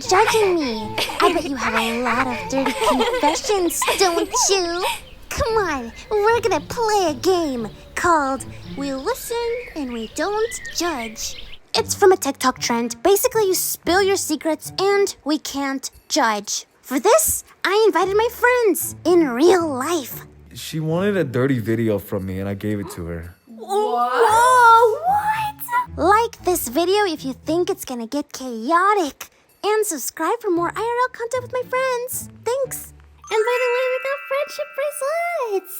judging me. I bet you have a lot of dirty confessions, don't you? Come on, we're gonna play a game called We Listen and We Don't Judge. It's from a TikTok trend. Basically, you spill your secrets and we can't judge. For this, I invited my friends in real life. She wanted a dirty video from me and I gave it to her. Whoa, what? Like this video if you think it's gonna get chaotic. And subscribe for more IRL content with my friends. Thanks. And by the way, we got friendship bracelets.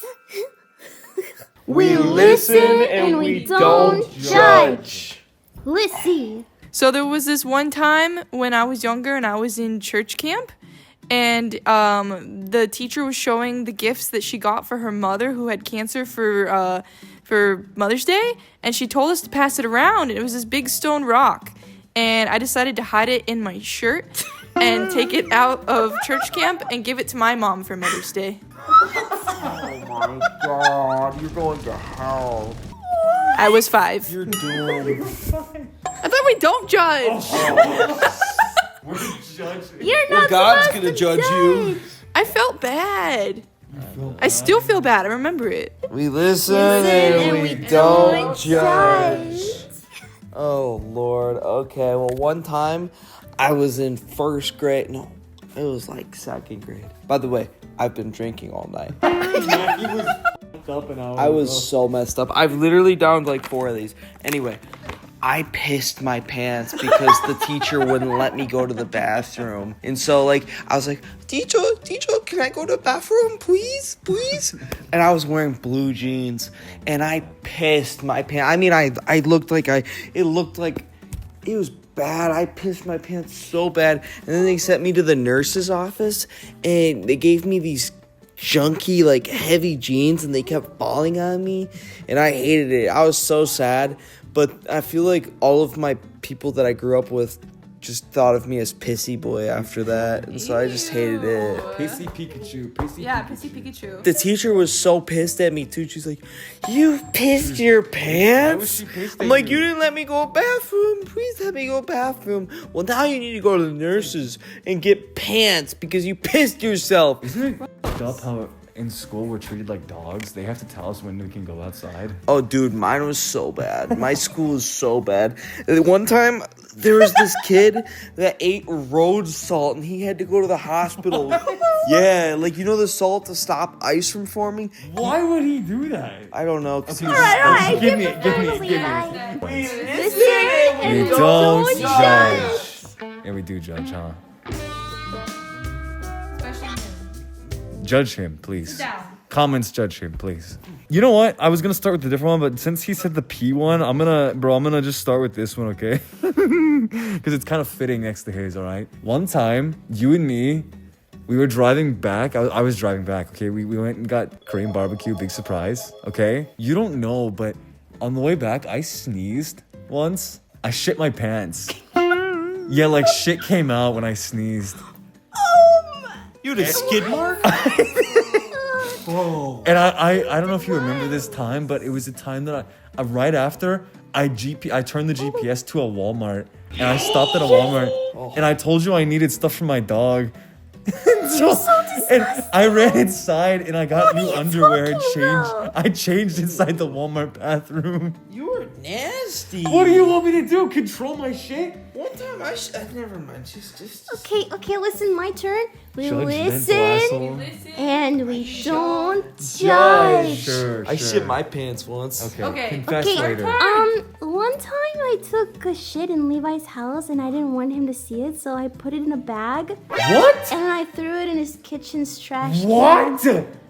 We listen and we don't judge. Let's see. So there was this one time when I was younger and I was in church camp, and the teacher was showing the gifts that she got for her mother who had cancer for Mother's Day, and she told us to pass it around, and it was this big stone rock, and I decided to hide it in my shirt and take it out of church camp and give it to my mom for Mother's Day. Oh my God, you're going to hell. I was 5. You're doomed. I thought we don't judge. We're judging. You're not God's supposed gonna to judge you. I felt bad. I still feel bad. I remember it. We listen and we don't judge. Oh, Lord. Okay, well, one time I was in first grade. No, it was like second grade. By the way, I've been drinking all night. I was so messed up. I've literally downed like 4 of these. Anyway, I pissed my pants because the teacher wouldn't let me go to the bathroom. And so, like, I was like, teacher, can I go to the bathroom, please? And I was wearing blue jeans, and I pissed my pants. I mean, it looked like it was bad. I pissed my pants so bad. And then they sent me to the nurse's office, and they gave me these junky, like, heavy jeans, and they kept falling on me, and I hated it. I was so sad. But I feel like all of my people that I grew up with just thought of me as Pissy Boy after that. And so I just hated it. Pissy Pikachu. Pissy Pikachu. The teacher was so pissed at me, too. She's like, you pissed your pants? Why was she pissed I'm at like, you? you didn't let me go bathroom. Please let me go bathroom. Well, now you need to go to the nurses and get pants because you pissed yourself. Isn't it f***ed up how in school we're treated like dogs? They have to tell us when we can go outside. Oh, dude, mine was so bad. My school is so bad. One time, there was this kid that ate road salt, and he had to go to the hospital. Yeah, like, you know the salt to stop ice from forming? Why would he do that? I don't know. 'Cause he was- Alright, Give me it. Listen and We don't judge. Yeah, we do judge, huh? Judge him, please. Comments, judge him, please. You know what? I was gonna start with a different one, but since he said the P one, I'm gonna just start with this one, okay? Because it's kind of fitting next to his, all right? One time, you and me, we were driving back. I was driving back, okay? We went and got Korean barbecue, big surprise, okay? You don't know, but on the way back, I sneezed once. I shit my pants. Yeah, like shit came out when I sneezed. You had a skid mark? Whoa. And I don't know if you remember this time, but it was a time that right after I turned the GPS to a Walmart, and I stopped at a Walmart, and I told you I needed stuff for my dog. And I ran inside and I got new underwear and changed. I changed inside the Walmart bathroom. You were nasty. What do you want me to do? Control my shit? One time never mind. Just. Okay, listen, my turn. We Judgmental listen asshole. and we don't judge. Sure. I shit my pants once. Okay. Confess Okay, later. one time I took a shit in Levi's house and I didn't want him to see it, so I put it in a bag What? and I threw it in his kitchen's trash can. What?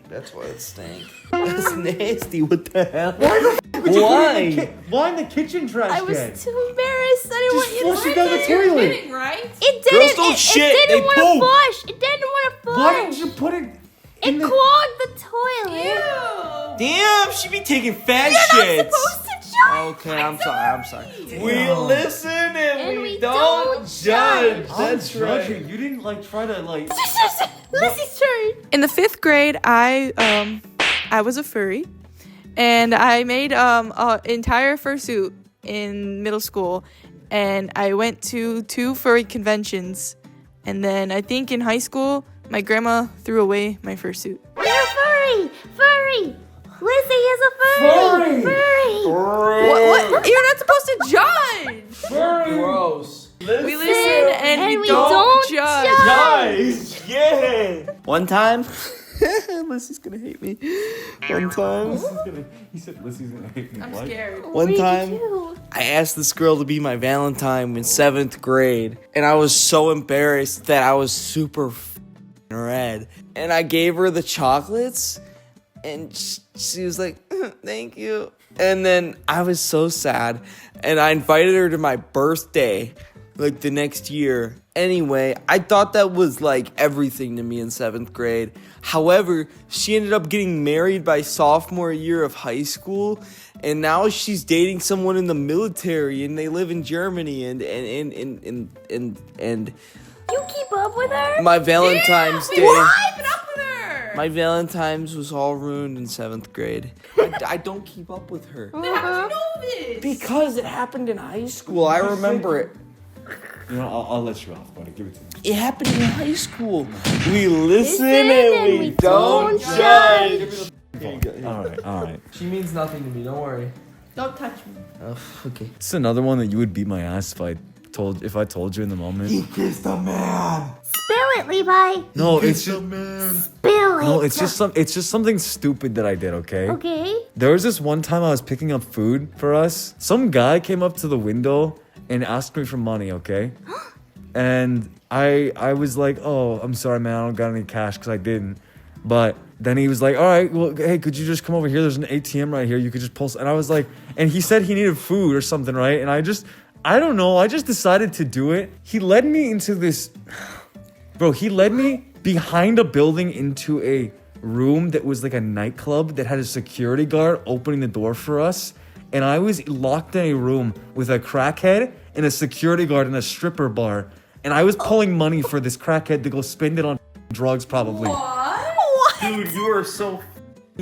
That's why it stank. That's nasty. What the hell? Why? Why in the kitchen trash I can? was too embarrassed. I didn't want you to flush see it down the toilet. Kidding, right? It didn't. Girls don't shit, It they didn't want poop. to flush. It didn't want to flush. Why didn't you put it in It the... clogged the toilet. Damn, she be taking fat You're shits. not supposed to judge. Okay, I'm sorry. We listen and we don't judge. judge. I'm That's right. judging. You didn't try to Lucy's turn. In the 5th grade, I was a furry, and I made an entire fursuit in middle school, and I went to 2 furry conventions And then I think in high school, my grandma threw away my fursuit. You're a furry! Furry! Lizzie is a furry! Furry! What? You're not supposed to judge. Gross. We listen and we don't judge. Nice. Yeah. One time, Lizzie's gonna hate me. One time. He said Lizzie's gonna hate me. I'm scared. One time, I asked this girl to be my Valentine in 7th grade, and I was so embarrassed that I was super red. And I gave her the chocolates, and she was like, thank you. And then I was so sad, and I invited her to my birthday, like the next year. Anyway, I thought that was like everything to me in 7th grade. However, she ended up getting married by sophomore year of high school, and now she's dating someone in the military, and they live in Germany. And You keep up with her? my Valentine's Day. Keep it up with her. My Valentine's was all ruined in 7th grade. I don't keep up with her. How did you know this? Because it happened in high school. I remember it. You know, I'll let you off, buddy. Give it to me. It happened in high school. We listen and we don't judge. All right. She means nothing to me. Don't worry. Don't touch me. Oh, okay. It's another one that you would beat my ass if I told you in the moment. Kissed a man. Spill it, Levi! No, it's just Spill it! no, it's just something stupid that I did. Okay. Okay. There was this one time I was picking up food for us. Some guy came up to the window and asked me for money. Okay. And I was like, oh, I'm sorry, man, I don't got any cash because I didn't. But then he was like, all right, well, hey, could you just come over here? There's an ATM right here. You could just pull. And I was like, and he said he needed food or something, right? And I don't know. I just decided to do it. He led me into this, bro. He led me behind a building into a room that was like a nightclub that had a security guard opening the door for us. And I was locked in a room with a crackhead and a security guard in a stripper bar. And I was pulling money for this crackhead to go spend it on drugs, probably. Dude, you are so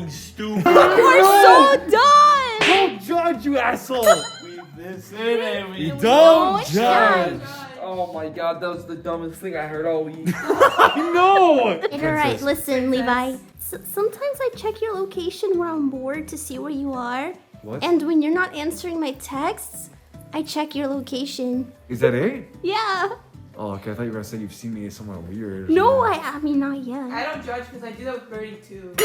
stupid. You're so done! Don't judge, you asshole! We listen and we Don't judge! Oh my god, that was the dumbest thing I heard all week. No! Alright, listen, Levi. Sometimes I check your location when I'm bored to see where you are. What? And when you're not answering my texts, I check your location. Is that it? Yeah. Oh, okay. I thought you were gonna say you've seen me somewhere weird. No, I mean, not yet. I don't judge because I do that with Birdie too.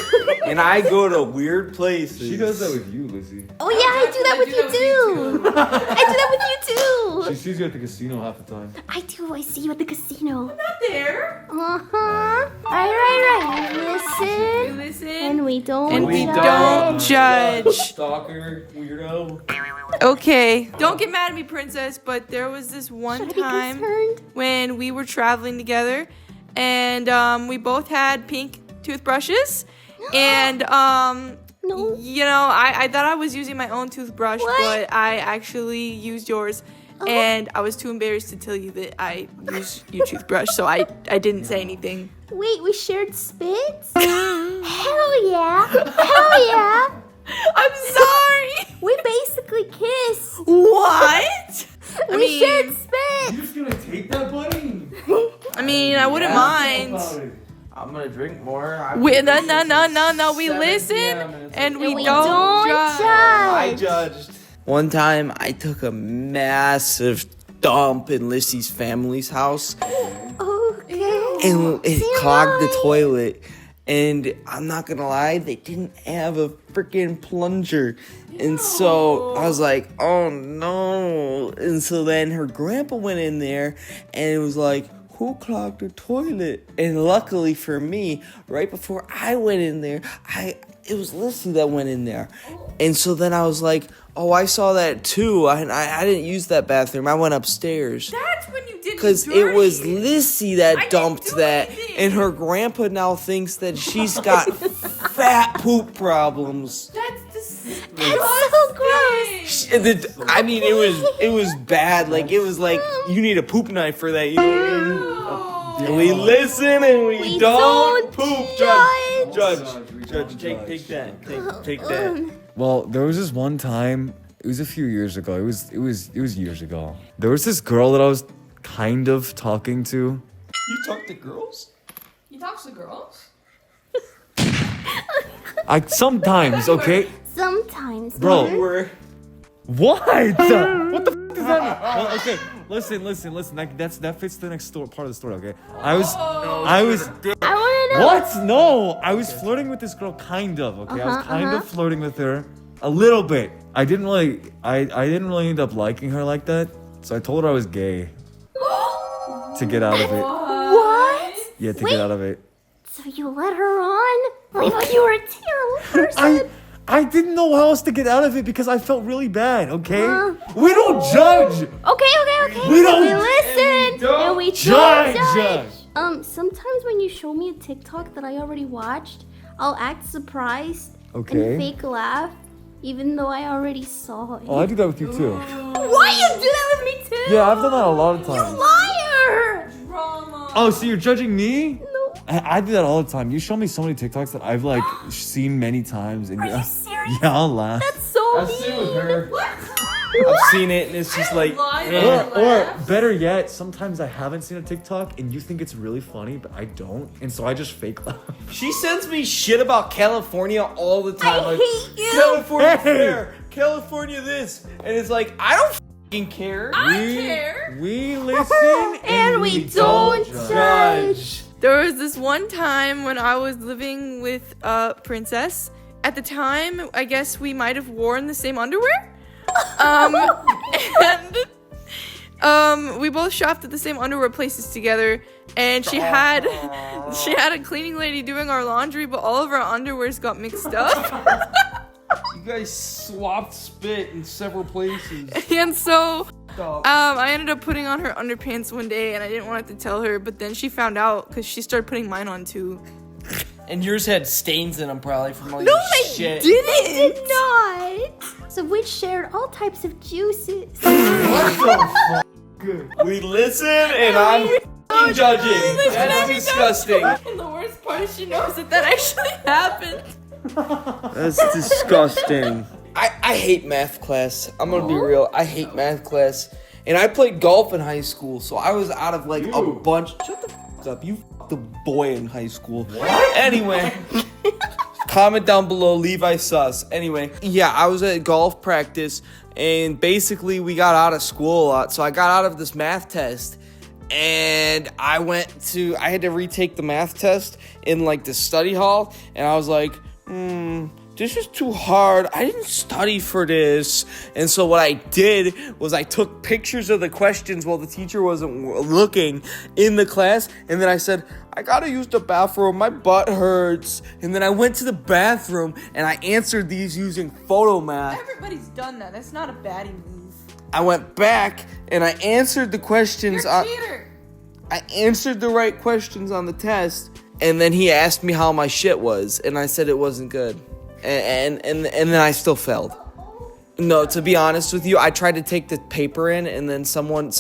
And I go to weird places. She does that with you, Lizzie. Oh, yeah, I do that with you too. I do that with you She too. sees you at the casino half the time. I do. I see you at the casino. Not there. Uh-huh. Right. We Listen. listen And we don't and we judge. don't judge. Stalker, weirdo. Okay, don't get mad at me, princess. But there was this one Should I be time concerned? when we were traveling together, and we both had pink toothbrushes, and No. you know, I thought I was using my own toothbrush, What? but I actually used yours. And I was too embarrassed to tell you that I used your toothbrush, so I didn't say anything. Wait, we shared spits? Hell yeah. Hell yeah. I'm sorry. We basically kissed. What? We shared spits. just gonna take that, buddy? I mean, I wouldn't mind. I'm gonna drink more. No. We 7 listen p.m. and we We don't judge. I judged. One time, I took a massive dump in Lissy's family's house, Okay. and it See, clogged the Molly? toilet. And I'm not gonna lie, they didn't have a freaking plunger. And so I was like, oh no. And so then her grandpa went in there and it was like, who clogged the toilet? And luckily for me, right before I went in there, it was Lissy that went in there. And so then I was like, oh, I saw that too. I didn't use that bathroom. I went upstairs. That's when you did Because it was Lissy that dumped that, and her grandpa now thinks that she's got fat poop problems. That's disgusting. That's so gross. I mean, it was bad. Like, it was like, you need a poop knife for that. You know? And we listen and we don't poop. Judge, take that. Take that. Well, there was this one time. It was a few years ago. It was years ago. There was this girl that I was kind of talking to. You talk to girls? He talks to girls. I sometimes, okay? Sometimes. Bro. Mhm. Were What? What the f does that mean? Well, okay, listen. That fits the next part of the story. Okay, I was. I want to know. What? No, I was flirting with this girl, kind of. Okay, I was kind of flirting with her a little bit. I didn't really end up liking her like that. So I told her I was gay to get out of it. What? Yeah, to get out of it. So you let her on? I thought you were a terrible person. I didn't know how else to get out of it because I felt really bad. Okay, we don't judge. Okay. We don't- We listen and we judge. don't judge. Sometimes when you show me a TikTok that I already watched, I'll act surprised Okay. and fake laugh, even though I already saw it. Oh, I do that with you too. Why you do that with me too? Yeah, I've done that a lot of times. Liar! Drama. Oh, so you're judging me? No. I do that all the time. You show me so many TikToks that I've like seen many times. And Are you serious? Yeah, I'll laugh. That's so I've seen it with mean. her. What? I've seen it, and it's just like. Or better yet, sometimes I haven't seen a TikTok and you think it's really funny, but I don't, and so I just fake laugh. She sends me shit about California all the time. I like, hate you. California Hey. fair, California this, and it's like I don't fucking care. care. We listen And we don't judge. There was this one time when I was living with a princess. At the time, I guess we might have worn the same underwear. And we both shopped at the same underwear places together. And she had a cleaning lady doing our laundry, but all of our underwears got mixed up. You guys swapped spit in several places. And so I ended up putting on her underpants one day, and I didn't want to tell her, but then she found out because she started putting mine on too. And yours had stains in them probably from all No, your I shit. I did not. So we shared all types of juices. We listen, and I'm fucking judging. That's disgusting. And the worst part is she knows that actually happened. That's disgusting. I hate math class. I'm gonna be real. I hate math class. And I played golf in high school, so I was out of like a bunch. Shut the f up. You f the boy in high school. What? Anyway. Comment down below, Levi sus. Anyway, yeah, I was at golf practice, and basically we got out of school a lot. So I got out of this math test, and I had to retake the math test in like the study hall, and I was like, this is too hard. I didn't study for this. And so what I did was I took pictures of the questions while the teacher wasn't looking in the class. And then I said, I gotta use the bathroom. My butt hurts. And then I went to the bathroom and I answered these using photo math. Everybody's done that. That's not a baddie move. I went back and I answered the questions. You're a cheater. I answered the right questions on the test. And then he asked me how my shit was. And I said it wasn't good. And then I still failed. No, to be honest with you, I tried to take the paper in, and then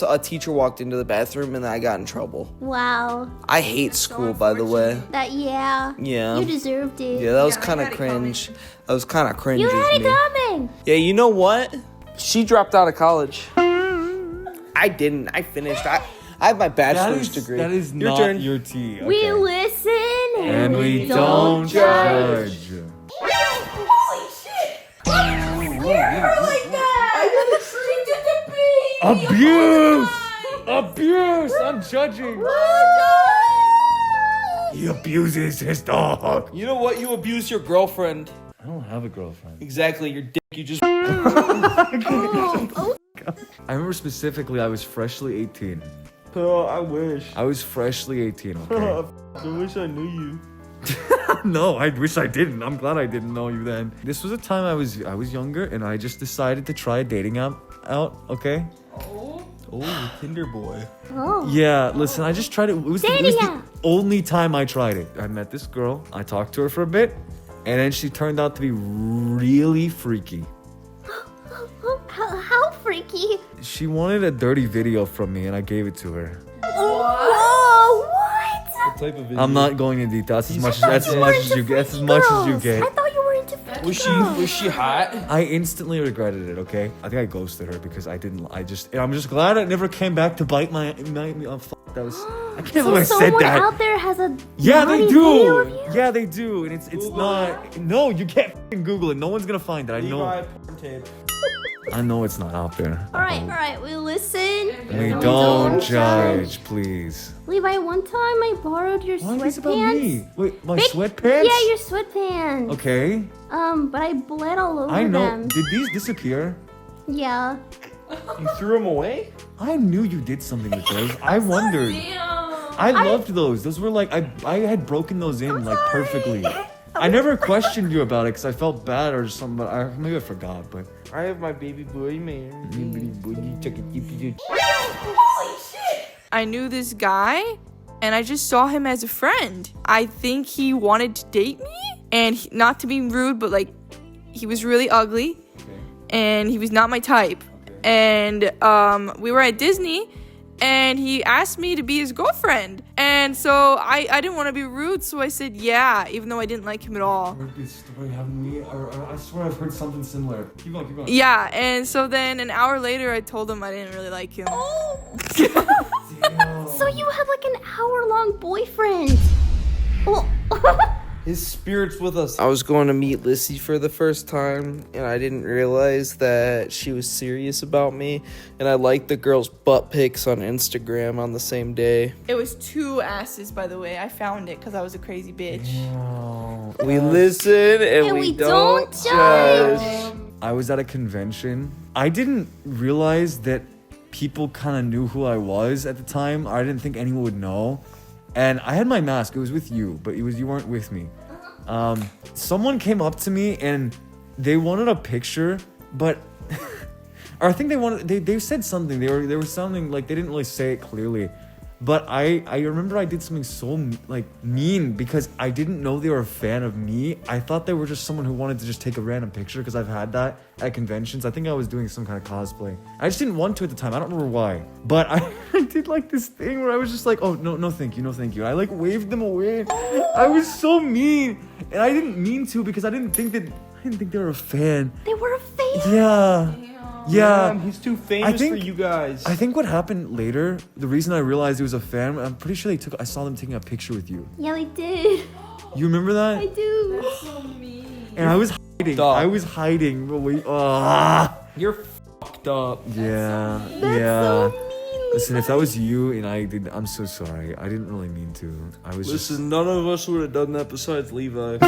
a teacher walked into the bathroom, and then I got in trouble. Wow. I hate school, by the way. Yeah. Yeah. You deserved it. Yeah, that was Yeah, I kind of had it cringe. That was kind of cringe You of had it me. coming. Yeah, you know what? She dropped out of college. I didn't. I finished. I have my bachelor's degree. That is Your not turn. your tea. Okay. We listen and we don't judge. Holy shit! Like that! Abuse! Abuse! I'm judging. He abuses his dog. You know what? You abuse your girlfriend. I don't have a girlfriend. Exactly. Your dick. You just. I remember specifically I was freshly 18. Oh, I wish. I was freshly 18, okay? I wish I knew you. No, I wish I didn't. I'm glad I didn't know you then. This was a time I was younger and I just decided to try a dating app out, okay? Oh, Tinder boy. Oh. Yeah, listen, I just tried it. It was Dating the app. only time I tried it. I met this girl, I talked to her for a bit, and then she turned out to be really freaky. How freaky? She wanted a dirty video from me and I gave it to her. Whoa, what? What type of video? I'm not going into detail. That's as much I as thought you were you into get. That's as freaky much as you girls. get. I thought you were into freaky Was she hot? I instantly regretted it, okay? I think I ghosted her because I'm just glad it never came back to bite my fuck. That was. I can't believe I said someone that. out there has a Yeah, they naughty video of do. you? Yeah, they do, and it's not. No, you can't f***ing Google it. No one's gonna find it. I know. Levi porn tape. I know it's not out there. All right. We listen. We and don't judge, please. Levi, one time I borrowed your Why sweatpants. is this about me? Wait, my Big- sweatpants? Yeah, your sweatpants. Okay. But I bled all over I know. them. Did these disappear? Yeah. You threw him away? I knew you did something with those. I wondered. I loved those. Those were like I had broken those in like perfectly. I never questioned you about it because I felt bad or something, but maybe I forgot. But I have my baby boy, man. I knew this guy, and I just saw him as a friend. I think he wanted to date me, and not to be rude, but like, he was really ugly, and he was not my type. And we were at Disney, and he asked me to be his girlfriend. And so I didn't want to be rude, so I said yeah, even though I didn't like him at all. heard this story happened to me, or I swear I've heard something similar. Keep going. Yeah, and so then an hour later, I told him I didn't really like him. So you had like an hour-long boyfriend. Well, His spirit's with us. I was going to meet Lissy for the first time, and I didn't realize that she was serious about me. And I liked the girl's butt pics on Instagram on the same day. It was 2 asses, by the way. I found it because I was a crazy bitch. We listen and we don't judge. I was at a convention. I didn't realize that people kind of knew who I was at the time. I didn't think anyone would know. And I had my mask. It was with you, but you weren't with me. Someone came up to me and they wanted a picture, but or I think they said something. They were sounding like they didn't really say it clearly. But I remember I did something so like mean because I didn't know they were a fan of me. I thought they were just someone who wanted to just take a random picture because I've had that at conventions. I think I was doing some kind of cosplay. I just didn't want to at the time. I don't remember why. But I did like this thing where I was just like, oh, no, thank you. I like waved them away. I was so mean. And I didn't mean to because I didn't think they were a fan. they were a fan. Yeah. Damn, he's too famous for you guys. I think what happened later, the reason I realized he was a fan, I'm pretty sure I saw them taking a picture with you. Yeah, they did. You remember that? I do. And I was hiding. But wait. You're fucked up. Yeah. That's so mean. Listen, if that was you and I did, I'm so sorry. I didn't really mean to. I was Listen, none of us would have done that besides Levi.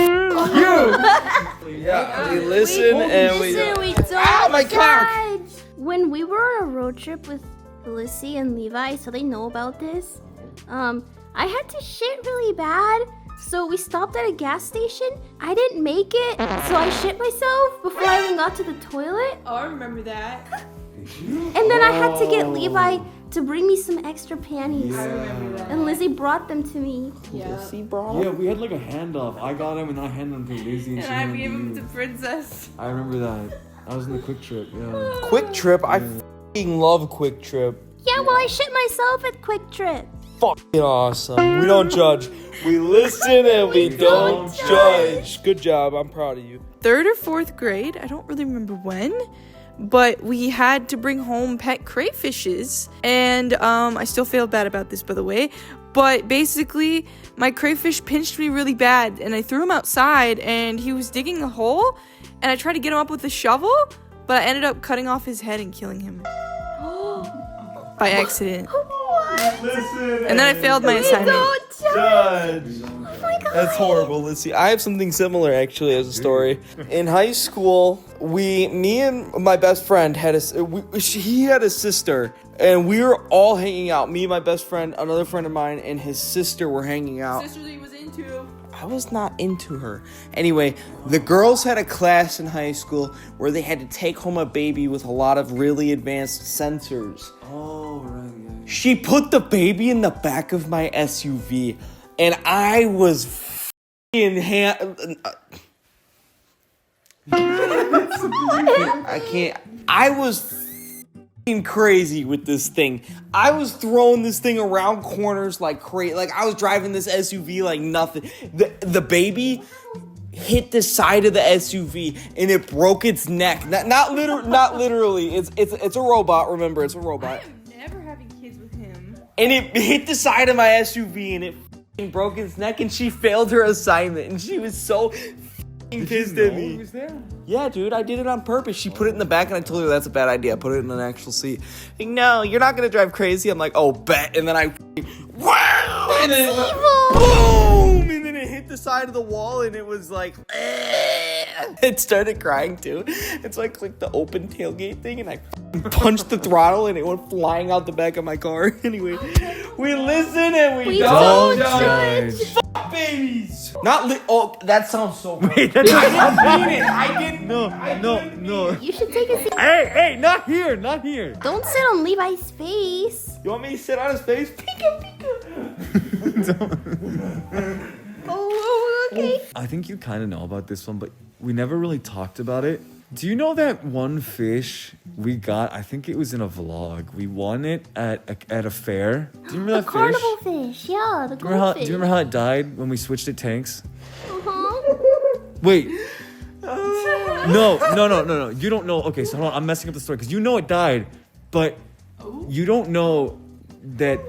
Yeah, we listen and we don't my cock! judge. When we were on a road trip with Lissy and Levi, so they know about this, I had to shit really bad. So we stopped at a gas station. I didn't make it, so I shit myself before I even got to the toilet. Oh, I remember that. And then I had to get Levi to bring me some extra panties. I remember that. And Lizzie brought them to me. Lissy, bro. Yeah, we had like a handoff. I got him and I handed him to Lizzie. And she I handed gave him him to to you. Princess. I remember that. I was in the Quick Trip. Yeah. Quick Trip? I f***ing love Quick Trip. Yeah, well, I shit myself at Quick Trip. Fucking awesome. We don't judge. We listen and we don't judge. Good job. I'm proud of you. 3rd or 4th grade, I don't really remember when, but we had to bring home pet crayfishes, and I still feel bad about this, by the way, but basically my crayfish pinched me really bad, and I threw him outside, and he was digging a hole, and I tried to get him up with a shovel, but I ended up cutting off his head and killing him by accident. And then I failed my assignment. Judge. That's horrible, Lissy. I have something similar, actually, as a story. In high school, me and my best friend he had a sister, and we were all hanging out. Me, my best friend, another friend of mine, and his sister were hanging out. Sister that he was into. I was not into her. Anyway, the girls had a class in high school where they had to take home a baby with a lot of really advanced sensors. Oh, right. She put the baby in the back of my SUV, and I was I was crazy with this thing. I was throwing this thing around corners like crazy. Like I was driving this SUV like nothing. The baby hit the side of the SUV and it broke its neck. Not literally. It's a robot. Remember, it's a robot. I'm never having kids with him. and it hit the side of my SUV, and it f***ing broke his neck, and she failed her assignment, and she was so f***ing pissed at me. He was there? Yeah, dude, I did it on purpose. She put it in the back, and I told her that's a bad idea. I put it in an actual seat. Like, no, you're not gonna drive crazy. I'm like, oh, bet. And then I, wow, and then boom, and then it hit the side of the wall, and it was like, it started crying too. And so I clicked the open tailgate thing, and I punched the throttle, and it went flying out the back of my car. Anyway, we listen and we don't judge. Fuck babies. Oh, that sounds so weird. Wait, that's I didn't mean it. I didn't. No. You should take a seat. Hey, not here. Don't sit on Levi's face. You want me to sit on his face? Pika, pika. Oh, okay. I think you kind of know about this one, but we never really talked about it. Do you know that one fish we got? I think it was in a vlog. We won it at a fair. Do you remember that fish? Carnival fish, yeah, the Do you goldfish. remember how it died when we switched to tanks? Uh-huh. Wait. No. You don't know. Okay, so hold on. I'm messing up the story because you know it died, but you don't know that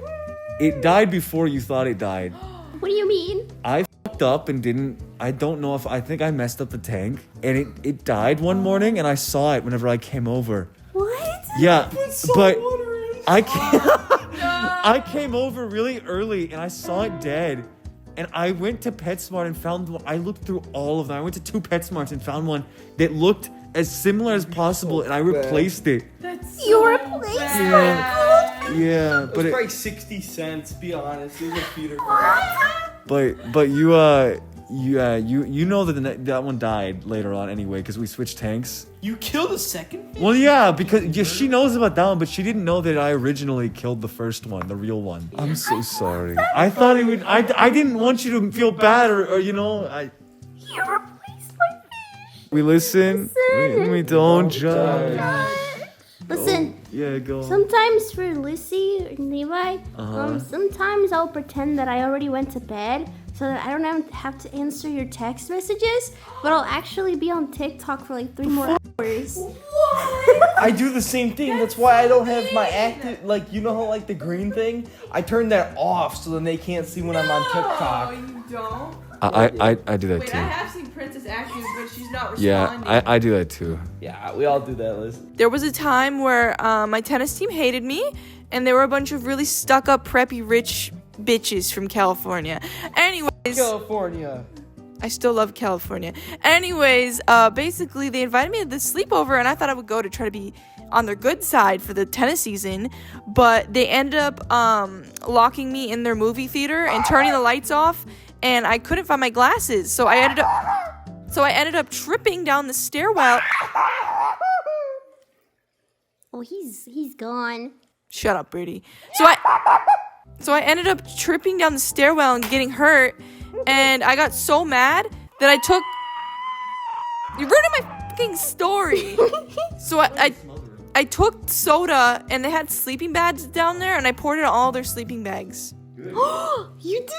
it died before you thought it died. What do you mean? I fucked up and I think I messed up the tank and it died one morning and I saw it whenever I came over. What? Yeah, but I came over really early and I saw it dead. And I went to PetSmart and found one. I looked through all of them. I went to 2 PetSmarts and found one that looked as similar as possible, and I replaced it. You replaced my goldfish? Yeah, It but was probably 60 cents, be honest. It was a feeder. but you know that one died later on anyway because we switched tanks. You killed a second? Well, yeah, because she knows about that one, but she didn't know that I originally killed the first one, the real one. I'm so sorry. I thought it would. I didn't want you to feel bad or you know. You replaced my fish. We listen. We don't judge. Listen. Yeah, go. Sometimes for Lucy and Levi, Uh-huh. sometimes I'll pretend that I already went to bed so that I don't have to answer your text messages, but I'll actually be on TikTok for like 3 more hours. I do the same thing. That's why I don't have my active, like, you know how, like, the green thing? I turn that off so then they can't see when I'm on TikTok. Oh, you don't? I do that Wait, too. I have seen Princess active, but she's not responding. Yeah, I do that too. Yeah, we all do that, Liz. There was a time where my tennis team hated me, and they were a bunch of really stuck-up, preppy, rich bitches from California. Anyways, California. I still love California. Anyways, basically, they invited me to this sleepover, and I thought I would go to try to be on their good side for the tennis season, but they ended up locking me in their movie theater and turning the lights off, and I couldn't find my glasses, so I ended up tripping down the stairwell. Oh, he's gone. Shut up, Brady. So I ended up tripping down the stairwell and getting hurt, and I got so mad that I took. You're ruining my fucking story. So I took soda, and they had sleeping bags down there, and I poured it on all their sleeping bags. You did?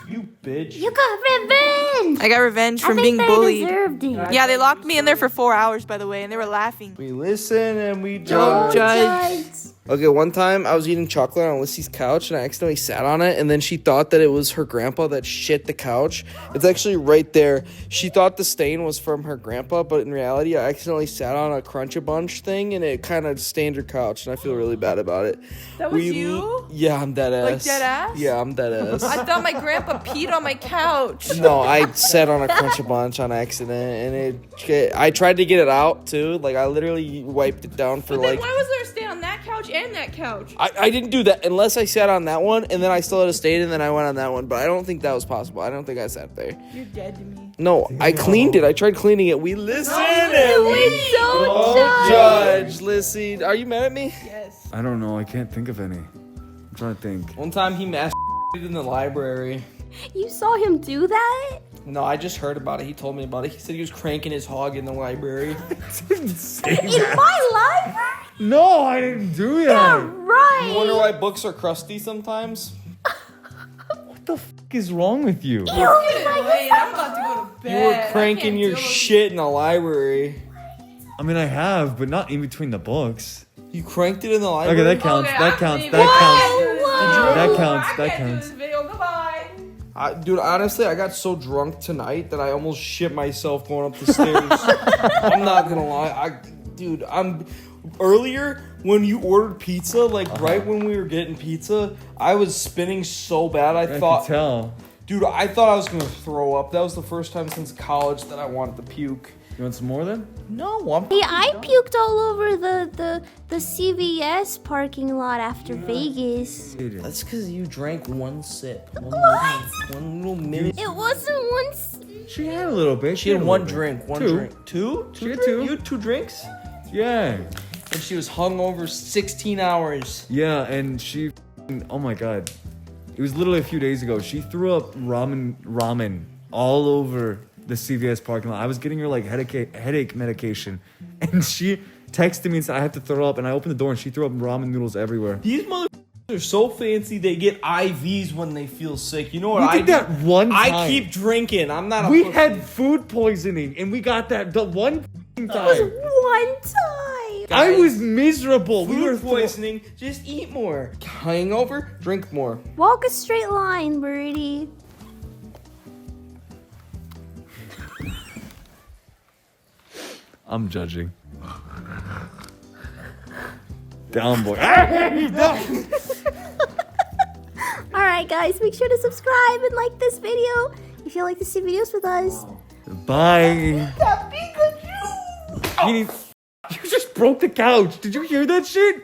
You bitch. You got revenge! I got revenge from I being think bullied. they deserved it. Yeah, they locked me in there for 4 hours, by the way, and they were laughing. We listen and we Don't judge. judge. Okay, one time I was eating chocolate on Lissy's couch and I accidentally sat on it, and then she thought that it was her grandpa that shit the couch. It's actually right there. She thought the stain was from her grandpa, but in reality I accidentally sat on a Crunch-A-Bunch thing and it kind of stained her couch, and I feel really bad about it. That was you? Yeah, I'm dead ass. Like dead ass? Yeah, I'm dead ass. I thought my grandpa peed on my couch. No, I sat on a Crunch-A-Bunch on accident, and I tried to get it out too. Like, I literally wiped it down for But then like. why was there a stain on that couch and that couch? I didn't do that unless I sat on that one, and then I still had a stain, and then I went on that one. But I don't think that was possible. I don't think I sat there. You're dead to me. No, I cleaned it. I tried cleaning it. We listen and we don't judge. Listen, are you mad at me? Yes. I don't know. I can't think of any. I'm trying to think. One time he masturbated in the library. You saw him do that? No, I just heard about it. He told me about it. He said he was cranking his hog in the library. In my library? No, I didn't do Yeah, that. right. You wonder why books are crusty sometimes? What the fuck is wrong with you? Wait, I'm about to go to bed. You were cranking your shit in the library. I mean, I have, but not in between the books. You cranked it in the library? Okay, that counts. Okay, that I'm counts. leaving. That counts. Whoa. That counts. I That can't do counts. this video. Goodbye. Dude, honestly, I got so drunk tonight that I almost shit myself going up the stairs. I'm not gonna lie. I'm earlier when you ordered pizza, like right when we were getting pizza, I was spinning so bad. I I thought, could tell. dude, I thought I was gonna throw up. That was the first time since college that I wanted to puke. You want some more then? No, I'm. Hey, I puked all over the CVS parking lot after Vegas. That's because you drank one sip. One little minute. It wasn't once. She had a little bit. She had a one little drink. bit. One Two. drink. Two? She had drinks? two. You had 2 drinks? Yeah. And she was hungover 16 hours. Yeah, and she, oh my god, it was literally a few days ago. She threw up ramen all over the CVS parking lot. I was getting her like headache medication, and she texted me and said I have to throw up. And I opened the door and she threw up ramen noodles everywhere. These motherfuckers are so fancy. They get IVs when they feel sick. You know what We I did do? that one time. I keep drinking. I'm not. We had food poisoning, and we got that the one time. One time. I was miserable. food We were poisoning. Just eat more. Hangover. Drink more. Walk a straight line, Birdie. I'm judging. Down, boy. Alright, guys, make sure to subscribe and like this video if you like to see videos with us. Bye. You just broke the couch. Did you hear that shit?